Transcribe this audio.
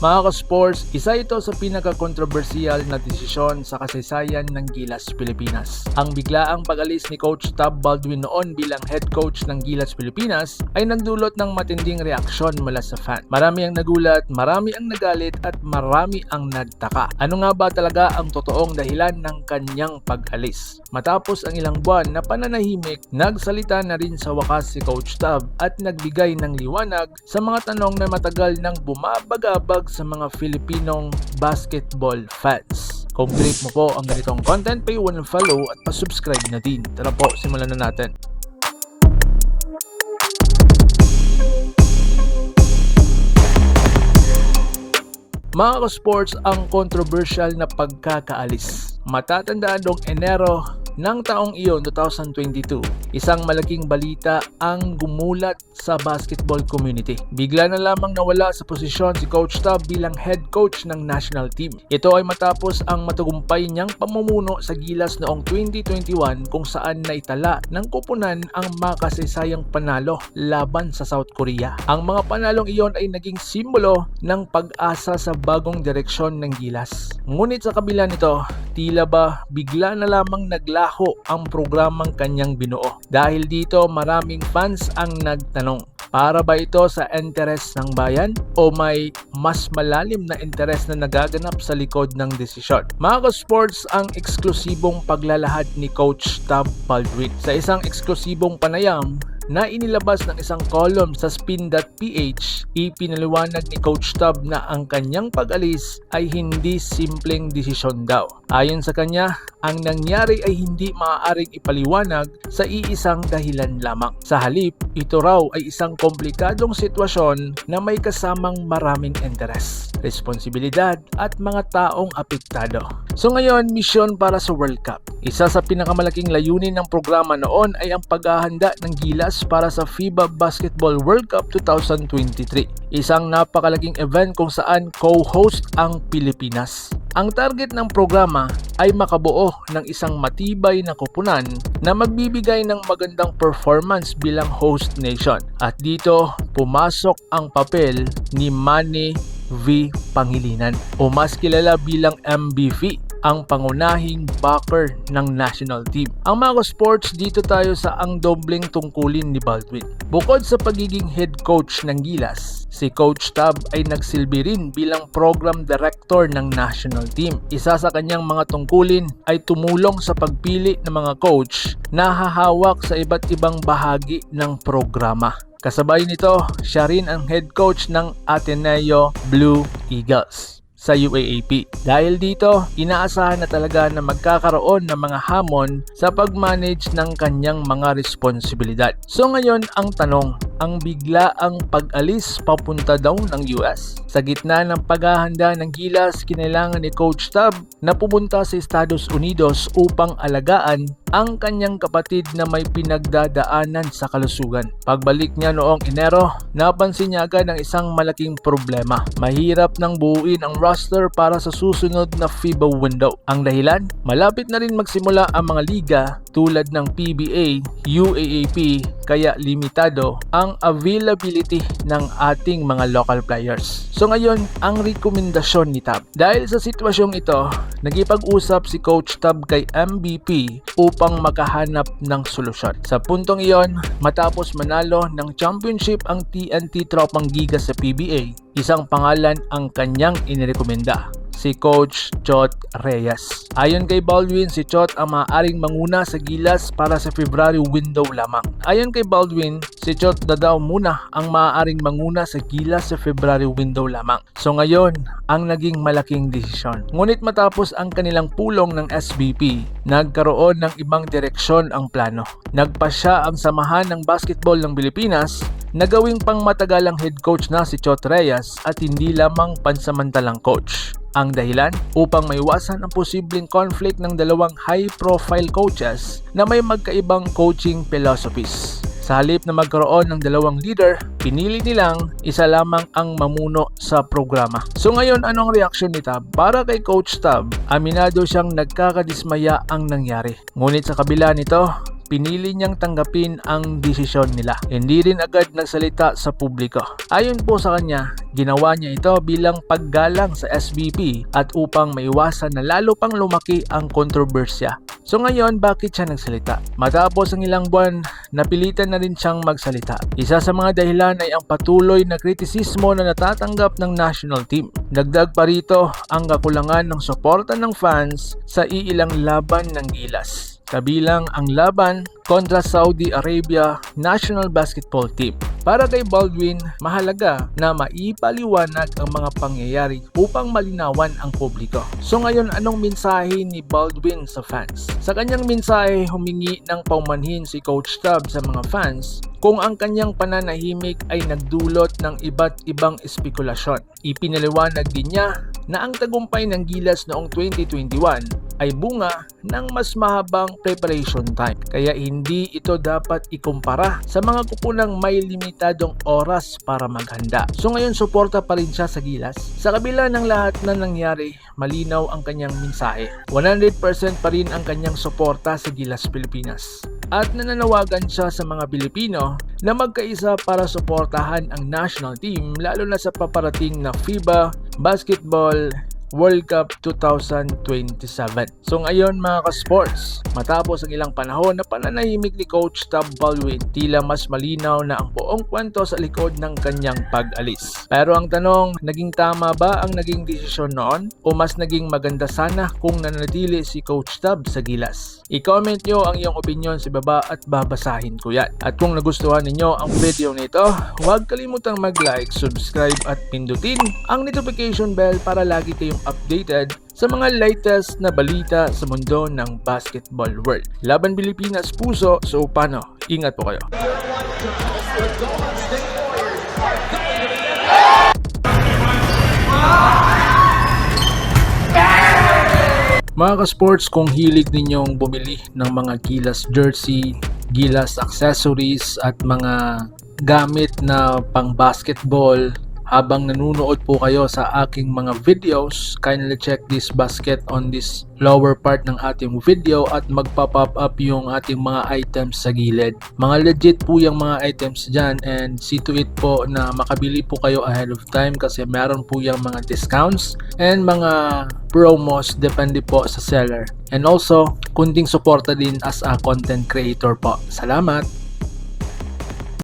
Mga ka-sports, isa ito sa pinaka-kontrobersyal na desisyon sa kasaysayan ng Gilas Pilipinas. Ang biglaang pag-alis ni Coach Tab Baldwin noon bilang head coach ng Gilas Pilipinas ay nagdulot ng matinding reaksyon mula sa fan. Marami ang nagulat, marami ang nagalit at marami ang nagtaka. Ano nga ba talaga ang totoong dahilan ng kanyang pag-alis? Matapos ang ilang buwan na pananahimik, nagsalita na rin sa wakas si Coach Tab at nagbigay ng liwanag sa mga tanong na matagal nang bumabagabag sa mga Filipinong basketball fans. Kung trip mo po ang ganitong content, follow at pa-subscribe na din. Tara po, simulan na natin. Mga ka-sports, ang controversial na pagkakaalis. Matatandaan noong Enero ng taong iyon, 2022, isang malaking balita ang gumulat sa basketball community. Bigla na lamang nawala sa posisyon si Coach Tab bilang head coach ng national team. Ito ay matapos ang matagumpay niyang pamumuno sa Gilas noong 2021 kung saan naitala ng koponan ang makasaysayang panalo laban sa South Korea. Ang mga panalong iyon ay naging simbolo ng pag-asa sa bagong direksyon ng Gilas. Ngunit sa kabila nito, tila ba bigla na lamang naglaho ang programang kanyang binuo. Dahil dito, maraming fans ang nagtanong, para ba ito sa interes ng bayan o may mas malalim na interes na nagaganap sa likod ng desisyon? Mga ka-sports, ang eksklusibong paglalahad ni Coach Tab Baldwin. Sa isang eksklusibong panayam na inilabas ng isang column sa spin.ph, ipinaliwanag ni Coach Tab na ang kanyang pag-alis ay hindi simpleng desisyon daw. Ayon sa kanya, ang nangyari ay hindi maaaring ipaliwanag sa iisang dahilan lamang. Sa halip, ito raw ay isang komplikadong sitwasyon na may kasamang maraming interes, responsibilidad at mga taong apektado. So ngayon, misyon para sa World Cup. Isa sa pinakamalaking layunin ng programa noon ay ang paghahanda ng Gilas para sa FIBA Basketball World Cup 2023. Isang napakalaking event kung saan co-host ang Pilipinas. Ang target ng programa ay makabuo ng isang matibay na koponan na magbibigay ng magandang performance bilang host nation. At dito, pumasok ang papel ni Manny V. Pangilinan o mas kilala bilang MBV, ang pangunahing backer ng national team. Ang mga sports, dito tayo sa ang dobleng tungkulin ni Baldwin. Bukod sa pagiging head coach ng Gilas, si Coach Tab ay nagsilbi rin bilang program director ng national team. Isa sa kanyang mga tungkulin ay tumulong sa pagpili ng mga coach na hahawak sa iba't ibang bahagi ng programa. Kasabay nito, siya rin ang head coach ng Ateneo Blue Eagles sa UAAP. Dahil dito, inaasahan na talaga na magkakaroon ng mga hamon sa pag-manage ng kanyang mga responsibilidad. So ngayon, ang tanong, ang biglaang pag-alis papunta daw ng US? Sa gitna ng paghahanda ng Gilas, kinailangan ni Coach Tab na pumunta sa Estados Unidos upang alagaan ang kanyang kapatid na may pinagdadaanan sa kalusugan. Pagbalik niya noong Enero, napansin niya agad ang isang malaking problema. Mahirap nang buuin ang roster para sa susunod na FIBA window. Ang dahilan, malapit na rin magsimula ang mga liga tulad ng PBA, UAAP, kaya limitado ang availability ng ating mga local players. So ngayon, ang rekomendasyon ni Tab. Dahil sa sitwasyong ito, nagipag-usap si Coach Tab kay MVP upang makahanap ng solusyon. Sa puntong iyon, matapos manalo ng championship ang TNT Tropang Giga sa PBA, isang pangalan ang kanyang inirekomenda, si Coach Chot Reyes. Ayon kay Baldwin, si Chot ang maaaring manguna sa Gilas para sa February window lamang. Ayon kay Baldwin, si Chot na daw muna ang maaaring manguna sa Gilas sa February window lamang. So ngayon, ang naging malaking desisyon. Ngunit matapos ang kanilang pulong ng SBP, nagkaroon ng ibang direksyon ang plano. Nagpasya ang Samahan ng Basketball ng Pilipinas na gawing pangmatagalang head coach na si Chot Reyes at hindi lamang pansamantalang coach. Ang dahilan upang maiwasan ang posibleng conflict ng dalawang high-profile coaches na may magkaibang coaching philosophies. Sa halip na magkaroon ng dalawang leader, pinili nilang isa lamang ang mamuno sa programa. So ngayon, anong reaksyon ni Tab? Para kay Coach Tab, aminado siyang nagkakadismaya ang nangyari. Ngunit sa kabila nito, pinili niyang tanggapin ang desisyon nila. Hindi rin agad nagsalita sa publiko. Ayon po sa kanya, ginawa niya ito bilang paggalang sa SBP at upang maiwasan na lalo pang lumaki ang kontrobersya. So ngayon, bakit siya nagsalita? Matapos ang ilang buwan, napilitan na rin siyang magsalita. Isa sa mga dahilan ay ang patuloy na kritisismo na natatanggap ng national team. Dagdag pa rito ang kakulangan ng suporta ng fans sa iilang laban ng Gilas, kabilang ang laban kontra Saudi Arabia National Basketball Team. Para kay Baldwin, mahalaga na maipaliwanag ang mga pangyayari upang malinawan ang publiko. So ngayon, anong mensahe ni Baldwin sa fans? Sa kanyang mensahe, humingi ng paumanhin si Coach Tab sa mga fans kung ang kanyang pananahimik ay nagdulot ng iba't ibang espekulasyon. Ipinaliwanag din niya na ang tagumpay ng Gilas noong 2021 ay bunga ng mas mahabang preparation time. Kaya hindi ito dapat ikumpara sa mga kupunang may limitadong oras para maghanda. So ngayon, suporta pa rin siya sa Gilas. Sa kabila ng lahat na nangyari, malinaw ang kanyang mensahe. 100% pa rin ang kanyang suporta sa Gilas Pilipinas. At nananawagan siya sa mga Pilipino na magkaisa para suportahan ang national team, lalo na sa paparating na FIBA Basketball World Cup 2027. So ngayon mga ka-sports, matapos ang ilang panahon na pananahimik ni Coach Tab Baldwin, tila mas malinaw na ang buong kwento sa likod ng kanyang pag-alis. Pero ang tanong, naging tama ba ang naging desisyon noon? O mas naging maganda sana kung nanatili si Coach Tab sa Gilas? I-comment nyo ang iyong opinion sa baba at babasahin ko yan. At kung nagustuhan ninyo ang video nito, huwag kalimutang mag-like, subscribe at pindutin ang notification bell para lagi kayong updated sa mga latest na balita sa mundo ng basketball world. Laban Pilipinas puso, so paano? Ingat po kayo. Mga ka-sports, kung hilig ninyong bumili ng mga Gilas jersey, Gilas accessories at mga gamit na pang basketball, habang nanonood po kayo sa aking mga videos, kindly check this basket on this lower part ng ating video at magpa-pop up yung ating mga items sa gilid. Mga legit po yung mga items dyan, and see to it po na makabili po kayo ahead of time kasi meron po yung mga discounts and mga promos depende po sa seller. And also, kunting suporta din as a content creator po. Salamat!